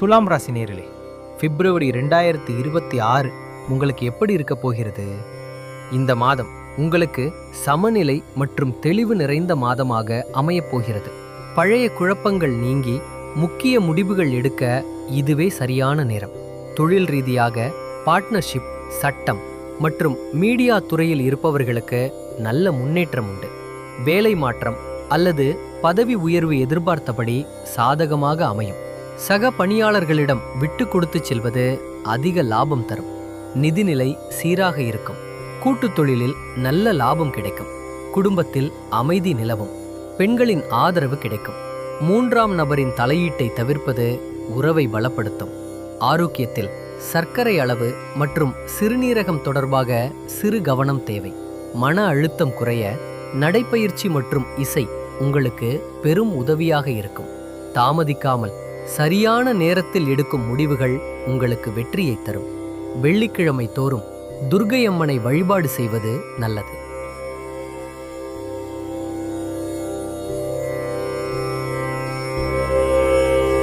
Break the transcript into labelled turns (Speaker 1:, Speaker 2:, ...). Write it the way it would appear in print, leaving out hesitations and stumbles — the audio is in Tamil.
Speaker 1: துலாம் ராசி நேயர்களே, பிப்ரவரி 2026 உங்களுக்கு எப்படி இருக்க போகிறது? இந்த மாதம் உங்களுக்கு சமநிலை மற்றும் தெளிவு நிறைந்த மாதமாக அமையப் போகிறது. பழைய குழப்பங்கள் நீங்கி முக்கிய முடிவுகள் எடுக்க இதுவே சரியான நேரம். தொழில் ரீதியாக பார்ட்னர்ஷிப், சட்டம் மற்றும் மீடியா துறையில் இருப்பவர்களுக்கு நல்ல முன்னேற்றம் உண்டு. வேலை மாற்றம் அல்லது பதவி உயர்வு எதிர்பார்த்தபடி சாதகமாக அமையும். சக பணியாளர்களிடம் விட்டு கொடுத்து செல்வது அதிக லாபம் தரும். நிதிநிலை சீராக இருக்கும். கூட்டுத் தொழிலில் நல்ல லாபம் கிடைக்கும். குடும்பத்தில் அமைதி நிலவும். பெண்களின் ஆதரவு கிடைக்கும். மூன்றாம் நபரின் தலையீட்டை தவிர்ப்பது உறவை பலப்படுத்தும். ஆரோக்கியத்தில் சர்க்கரை அளவு மற்றும் சிறுநீரகம் தொடர்பாக சிறு கவனம் தேவை. மன அழுத்தம் குறைய நடைப்பயிற்சி மற்றும் இசை உங்களுக்கு பெரும் உதவியாக இருக்கும். தாமதிக்காமல் சரியான நேரத்தில் எடுக்கும் முடிவுகள் உங்களுக்கு வெற்றியை தரும். வெள்ளிக்கிழமை தோறும் துர்க்கை அம்மனை வழிபாடு செய்வது நல்லது.